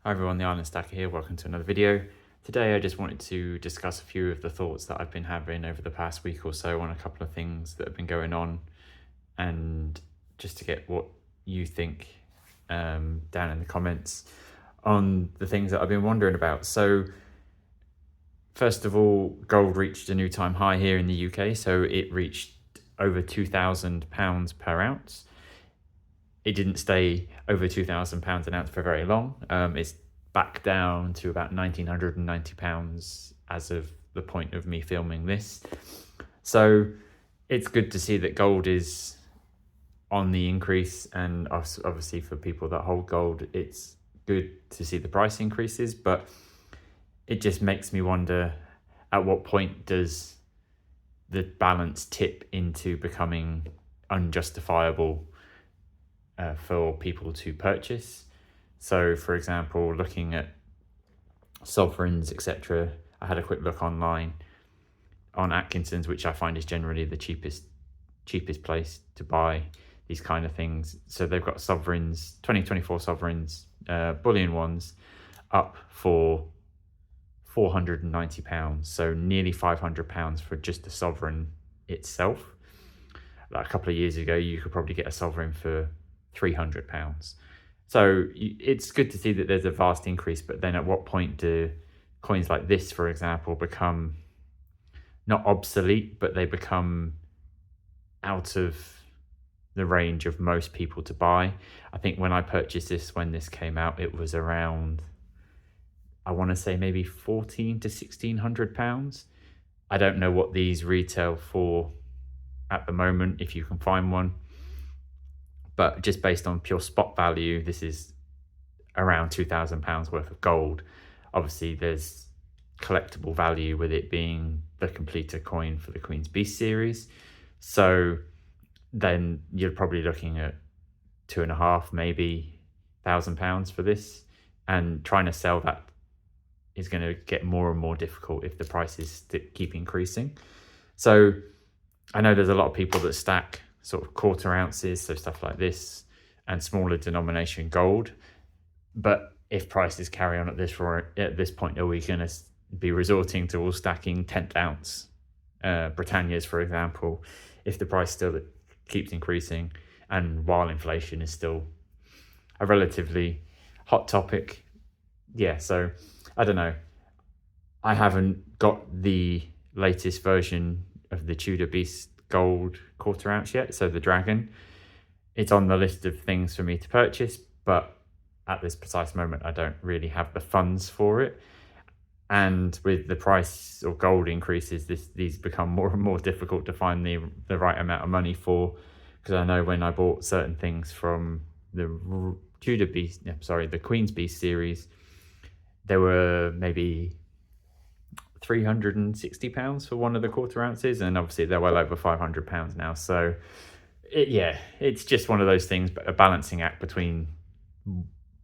Hi everyone, the Island Stacker here. Welcome to another video. Today I just wanted to discuss a few of the thoughts that I've been having over the past week or so on a couple of things that have been going on, and just to get what you think down in the comments on the things that I've been wondering about. So first of all, gold reached a new time high here in the UK. So it reached over £2,000 per ounce. It didn't stay over £2,000 an ounce for very long. It's back down to about £1,990 as of the point of me filming this. So it's good to see that gold is on the increase, and obviously for people that hold gold, it's good to see the price increases, but it just makes me wonder, at what point does the balance tip into becoming unjustifiable for people to purchase? So for example, looking at sovereigns, etc., I had a quick look online on Atkinson's, which I find is generally the cheapest place to buy these kind of things. So they've got sovereigns, 2024 sovereigns, bullion ones, up for £490, so nearly £500 for just the sovereign itself. Like a couple of years ago, you could probably get a sovereign for £300. So it's good to see that there's a vast increase, but then at what point do coins like this, for example, become not obsolete, but they become out of the range of most people to buy? I think when I purchased this, when this came out, it was around, I want to say maybe £1,400 to £1,600. I don't know what these retail for at the moment, if you can find one, but just based on pure spot value, this is around £2,000 worth of gold. Obviously there's collectible value with it being the completer coin for the Queen's Beast series, so then you're probably looking at £2,500, maybe £1,000 for this, and trying to sell that is going to get more and more difficult if the prices keep increasing. So I know there's a lot of people that stack sort of quarter ounces, so stuff like this, and smaller denomination gold. But if prices carry on at this point, are we going to be resorting to all stacking 10th ounce Britannias, for example, if the price still keeps increasing, and while inflation is still a relatively hot topic? Yeah, so I don't know. I haven't got the latest version of the Tudor Beasts gold quarter ounce yet, so the dragon. It's on the list of things for me to purchase, but at this precise moment I don't really have the funds for it. And with the price of gold increases, these become more and more difficult to find the right amount of money for, because I know when I bought certain things from the the Queen's Beast series, there were maybe £360 for one of the quarter ounces, and obviously they're well over £500 now. So it's just one of those things, but a balancing act between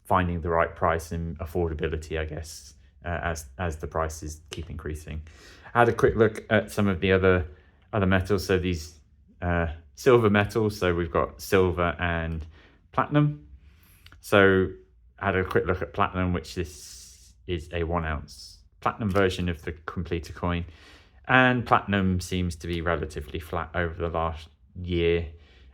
finding the right price and affordability, I guess, as the prices keep increasing. I had a quick look at some of the other metals. So these silver metals, so we've got silver and platinum. So I had a quick look at platinum, which this is a 1 ounce platinum version of the completer coin, and platinum seems to be relatively flat over the last year,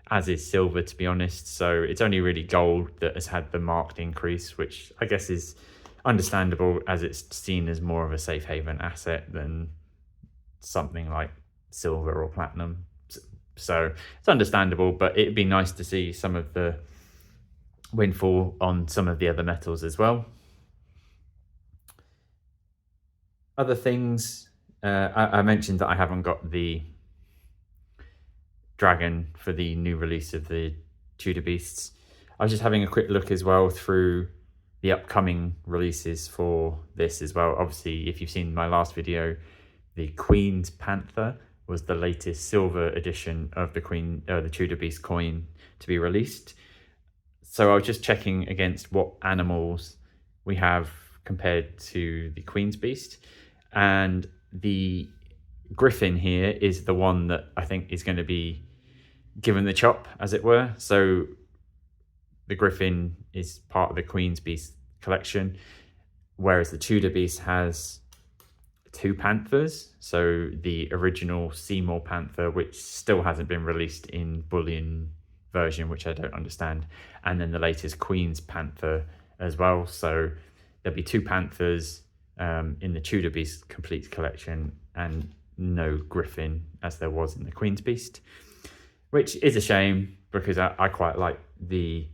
as is silver, to be honest. So it's only really gold that has had the marked increase, which I guess is understandable, as it's seen as more of a safe haven asset than something like silver or platinum. So it's understandable, but it'd be nice to see some of the windfall on some of the other metals as well. Other things, I mentioned that I haven't got the dragon for the new release of the Tudor Beasts. I was just having a quick look as well through the upcoming releases for this as well. Obviously, if you've seen my last video, the Queen's Panther was the latest silver edition of the Tudor Beast coin to be released. So I was just checking against what animals we have compared to the Queen's Beast, and the griffin here is the one that I think is going to be given the chop, as it were. So the griffin is part of the Queen's Beast collection, whereas the Tudor Beast has 2 panthers. So the original Seymour panther, which still hasn't been released in bullion version, which I don't understand, and then the latest Queen's panther as well. So there'll be 2 panthers in the Tudor Beast complete collection, and no griffin as there was in the Queen's Beast, which is a shame because I quite like the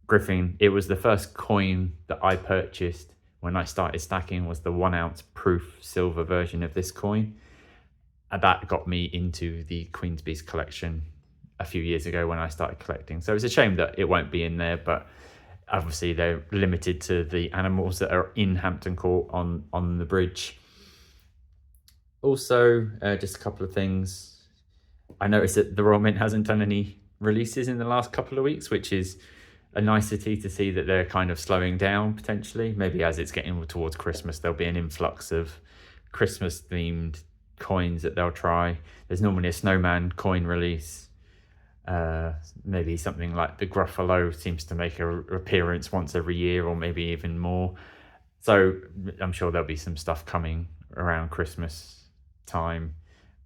griffin. It was the first coin that I purchased when I started stacking, was the 1 ounce proof silver version of this coin, and that got me into the Queen's Beast collection a few years ago when I started collecting. So it's a shame that it won't be in there, but obviously they're limited to the animals that are in Hampton Court on the bridge. Also, just a couple of things. I noticed that the Royal Mint hasn't done any releases in the last couple of weeks, which is a nicety to see that they're kind of slowing down potentially. Maybe as it's getting towards Christmas, there'll be an influx of Christmas themed coins that they'll try. There's normally a snowman coin release. Maybe something like the Gruffalo seems to make an appearance once every year, or maybe even more. So I'm sure there'll be some stuff coming around Christmas time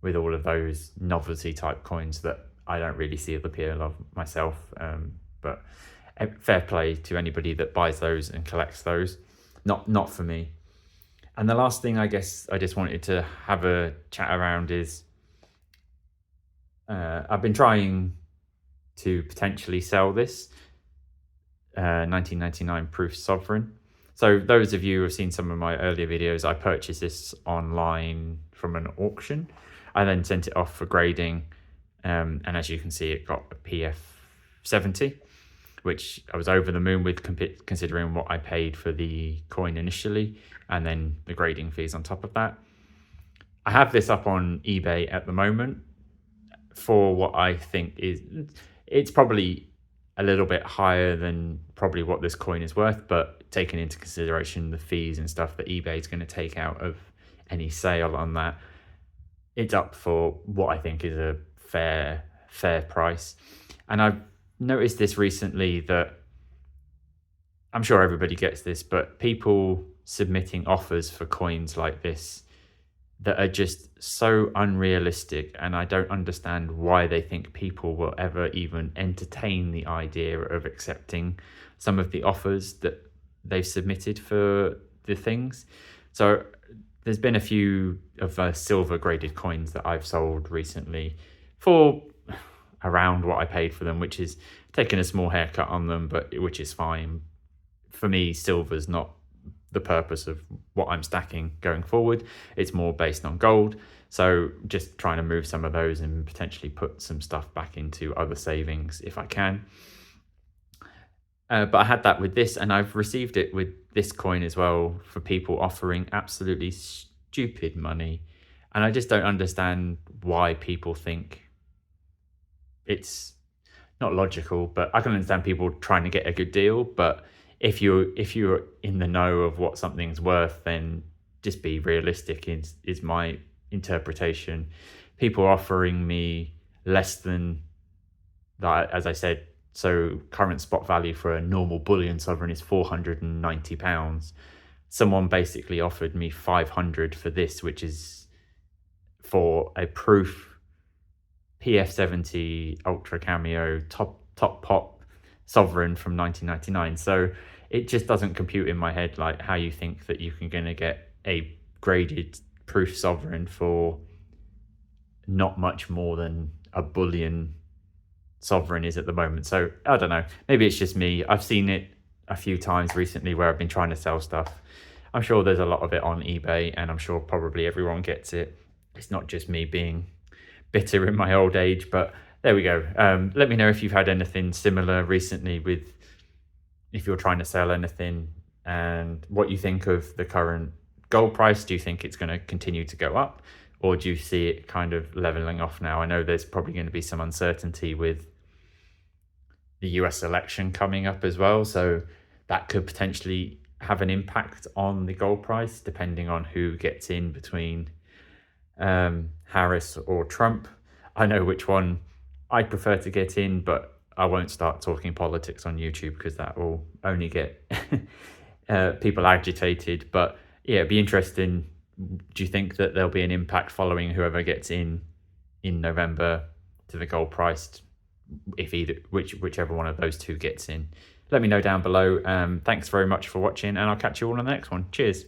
with all of those novelty type coins that I don't really see the appeal of myself. But fair play to anybody that buys those and collects those. Not for me. And the last thing I guess I just wanted to have a chat around is I've been trying to potentially sell this 1999 proof sovereign. So those of you who have seen some of my earlier videos, I purchased this online from an auction. I then sent it off for grading, and as you can see, it got a PF 70, which I was over the moon with considering what I paid for the coin initially, and then the grading fees on top of that. I have this up on eBay at the moment for what I think is, it's probably a little bit higher than probably what this coin is worth, but taking into consideration the fees and stuff that eBay is going to take out of any sale on that, it's up for what I think is a fair price. And I've noticed this recently, that I'm sure everybody gets this, but people submitting offers for coins like this that are just so unrealistic, and I don't understand why they think people will ever even entertain the idea of accepting some of the offers that they've submitted for the things. So there's been a few of silver graded coins that I've sold recently for around what I paid for them, which is taking a small haircut on them, but which is fine. For me, silver's not the purpose of what I'm stacking going forward. It's more based on gold. So just trying to move some of those and potentially put some stuff back into other savings if I can. But I had that with this, and I've received it with this coin as well, for people offering absolutely stupid money. And I just don't understand why people think it's not logical, but I can understand people trying to get a good deal. But if you're in the know of what something's worth, then just be realistic is my interpretation. People offering me less than that, as I said, so current spot value for a normal bullion sovereign is £490. Someone basically offered me 500 for this, which is for a proof PF70 ultra cameo top pop sovereign from 1999. So it just doesn't compute in my head, like how you think that you can gonna get a graded proof sovereign for not much more than a bullion sovereign is at the moment. So I don't know, maybe it's just me. I've seen it a few times recently where I've been trying to sell stuff. I'm sure there's a lot of it on eBay, and I'm sure probably everyone gets it. It's not just me being bitter in my old age, but there we go. Let me know if you've had anything similar recently, with if you're trying to sell anything, and what you think of the current gold price. Do you think it's going to continue to go up, or do you see it kind of leveling off now? I know there's probably going to be some uncertainty with the US election coming up as well, so that could potentially have an impact on the gold price depending on who gets in between Harris or Trump. I know which one I prefer to get in, but I won't start talking politics on YouTube because that will only get people agitated. But yeah, it'd be interesting. Do you think that there'll be an impact following whoever gets in November to the gold price, if whichever one of those two gets in? Let me know down below. Thanks very much for watching, and I'll catch you all on the next one. Cheers.